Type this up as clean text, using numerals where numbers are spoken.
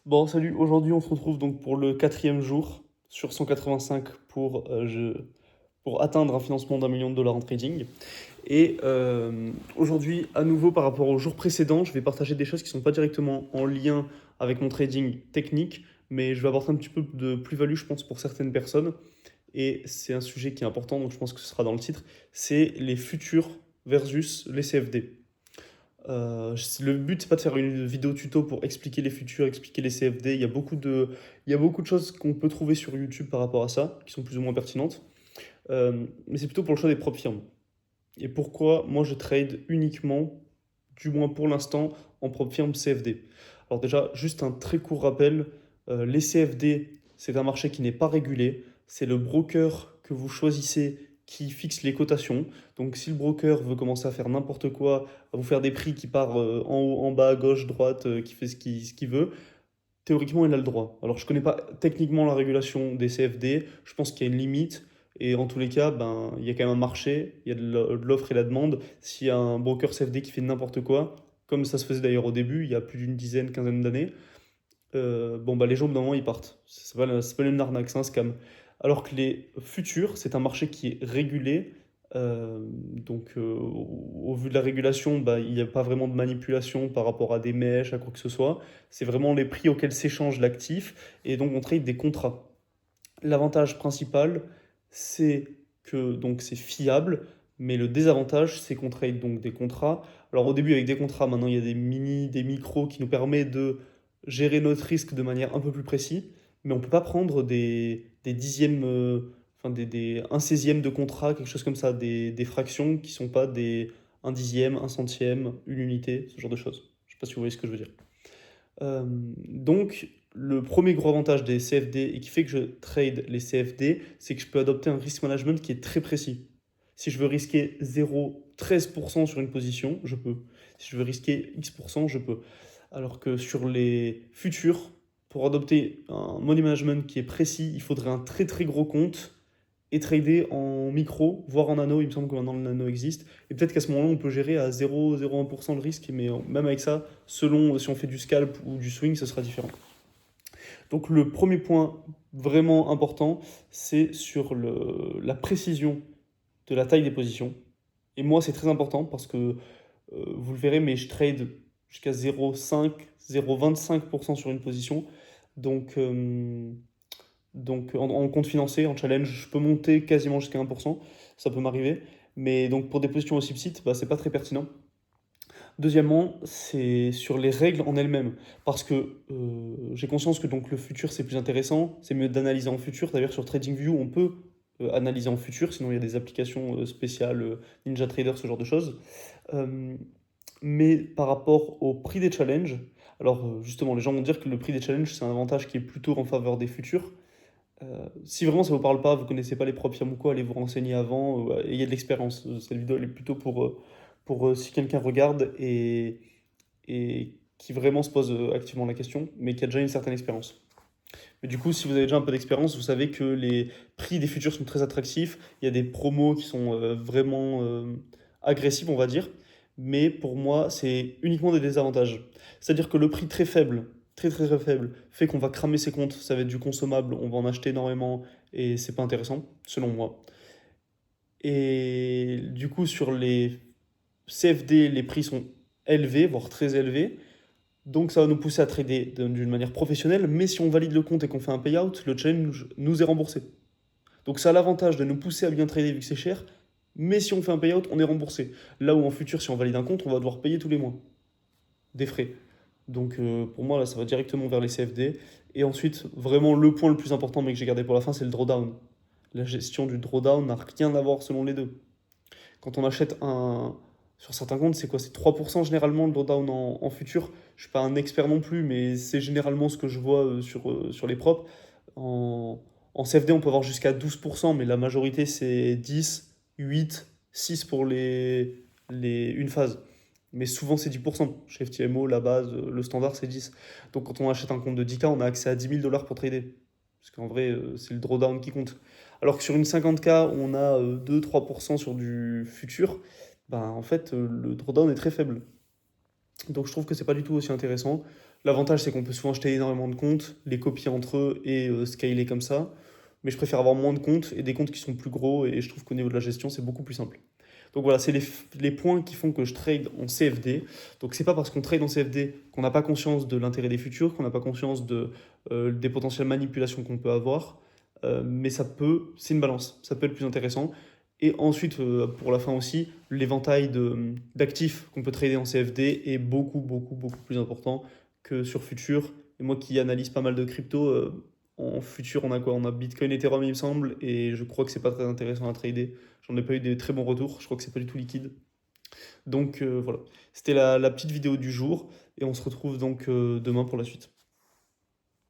Bon, salut, aujourd'hui on se retrouve donc pour le quatrième jour sur 185 pour atteindre un financement d'1 million de dollars en trading. Et aujourd'hui, à nouveau par rapport au jour précédent, je vais partager des choses qui ne sont pas directement en lien avec mon trading technique, mais je vais apporter un petit peu de plus-value, je pense, pour certaines personnes. Et c'est un sujet qui est important, donc je pense que ce sera dans le titre, c'est les futurs versus les CFD. Le but, c'est pas de faire une vidéo tuto pour expliquer les futurs, expliquer les CFD. Il y a beaucoup de choses qu'on peut trouver sur YouTube par rapport à ça, qui sont plus ou moins pertinentes. Mais c'est plutôt pour le choix des propres firmes. Et pourquoi moi je trade uniquement, du moins pour l'instant, en propre firme CFD. Alors déjà, juste un très court rappel, les CFD, c'est un marché qui n'est pas régulé. C'est le broker que vous choisissez qui fixe les cotations. Donc si le broker veut commencer à faire n'importe quoi, à vous faire des prix qui partent en haut, en bas, à gauche, droite, qui fait ce qu'il veut, théoriquement il a le droit. Alors je ne connais pas techniquement la régulation des CFD, je pense qu'il y a une limite. Et en tous les cas, ben, il y a quand même un marché, il y a de l'offre et la demande. S'il y a un broker CFD qui fait n'importe quoi, comme ça se faisait d'ailleurs au début, il y a plus d'une dizaine, quinzaine d'années, bon, bah, les gens, au bout d'un moment, ils partent. C'est pas une arnaque, c'est un scam. Alors que les futurs, c'est un marché qui est régulé. Donc, au vu de la régulation, bah, il n'y a pas vraiment de manipulation par rapport à des mèches, à quoi que ce soit. C'est vraiment les prix auxquels s'échange l'actif. Et donc, on trade des contrats. L'avantage principal, c'est que donc c'est fiable, mais le désavantage, c'est qu'on trade donc des contrats. Alors au début avec des contrats, maintenant il y a des mini, des micros qui nous permettent de gérer notre risque de manière un peu plus précise, mais on ne peut pas prendre des dixièmes, enfin un seizième de contrat, quelque chose comme ça, des fractions qui sont pas un dixième, un centième, une unité, ce genre de choses. Je ne sais pas si vous voyez ce que je veux dire. Donc, le premier gros avantage des CFD et qui fait que je trade les CFD, c'est que je peux adopter un risk management qui est très précis. Si je veux risquer 0,13% sur une position, je peux. Si je veux risquer X%, je peux. Alors que sur les futurs, pour adopter un money management qui est précis, il faudrait un très très gros compte et trader en micro, voire en nano. Il me semble que maintenant le nano existe. Et peut-être qu'à ce moment-là, on peut gérer à 0,01% le risque, mais même avec ça, selon si on fait du scalp ou du swing, ce sera différent. Donc le premier point vraiment important, c'est sur la précision de la taille des positions. Et moi, c'est très important parce que vous le verrez, mais je trade jusqu'à 0,5, 0,25% sur une position. Donc, en compte financier, en challenge, je peux monter quasiment jusqu'à 1%, ça peut m'arriver. Mais donc pour des positions aussi petites, bah, c'est pas très pertinent. Deuxièmement, c'est sur les règles en elles-mêmes. Parce que j'ai conscience que donc, le futur c'est plus intéressant, c'est mieux d'analyser en futur. D'ailleurs sur TradingView, on peut analyser en futur, sinon il y a des applications spéciales, NinjaTrader, ce genre de choses. Euh, mais par rapport au prix des challenges, alors justement, les gens vont dire que le prix des challenges c'est un avantage qui est plutôt en faveur des futurs. Si vraiment ça vous parle pas, vous connaissez pas les propres firmes ou quoi, allez vous renseigner avant, ayez de l'expérience. Cette vidéo elle est plutôt pour si quelqu'un regarde et qui vraiment se pose activement la question, mais qui a déjà une certaine expérience. Mais du coup, si vous avez déjà un peu d'expérience, vous savez que les prix des futurs sont très attractifs. Il y a des promos qui sont vraiment agressifs, on va dire. Mais pour moi, c'est uniquement des désavantages. C'est-à-dire que le prix très faible, très très très faible, fait qu'on va cramer ses comptes. Ça va être du consommable, on va en acheter énormément et c'est pas intéressant, selon moi. Et du coup, sur les CFD, les prix sont élevés, voire très élevés. Donc ça va nous pousser à trader d'une manière professionnelle, mais si on valide le compte et qu'on fait un payout, le challenge nous est remboursé. Donc ça a l'avantage de nous pousser à bien trader vu que c'est cher, mais si on fait un payout, on est remboursé. Là où en futur, si on valide un compte, on va devoir payer tous les mois des frais. Donc pour moi, là, ça va directement vers les CFD. Et ensuite, vraiment le point le plus important, mais que j'ai gardé pour la fin, c'est le drawdown. La gestion du drawdown n'a rien à voir selon les deux. Quand on achète un. Sur certains comptes, c'est quoi? C'est 3% généralement le drawdown en futur. Je ne suis pas un expert non plus, mais c'est généralement ce que je vois sur les propres. En, en CFD, on peut avoir jusqu'à 12%, mais la majorité, c'est 10, 8, 6 pour une phase. Mais souvent, c'est 10%. Chez FTMO, la base, le standard, c'est 10. Donc, quand on achète un compte de 10K, on a accès à 10 000 $ pour trader. Parce qu'en vrai, c'est le drawdown qui compte. Alors que sur une 50K, on a 2-3% sur du futur, ben, en fait, le drawdown est très faible. Donc je trouve que c'est pas du tout aussi intéressant. L'avantage, c'est qu'on peut souvent acheter énormément de comptes, les copier entre eux et scaler comme ça. Mais je préfère avoir moins de comptes et des comptes qui sont plus gros et je trouve qu'au niveau de la gestion, c'est beaucoup plus simple. Donc voilà, c'est les points qui font que je trade en CFD. Donc c'est pas parce qu'on trade en CFD qu'on n'a pas conscience de l'intérêt des futurs, qu'on n'a pas conscience des potentielles manipulations qu'on peut avoir. Mais c'est une balance, ça peut être plus intéressant. Et ensuite, pour la fin aussi, l'éventail d'actifs qu'on peut trader en CFD est beaucoup, beaucoup, beaucoup plus important que sur futur. Et moi qui analyse pas mal de crypto, en futur, on a quoi? On a Bitcoin, Ethereum, il me semble, et je crois que c'est pas très intéressant à trader. J'en ai pas eu des très bons retours, je crois que c'est pas du tout liquide. Donc voilà, c'était la petite vidéo du jour, et on se retrouve donc demain pour la suite.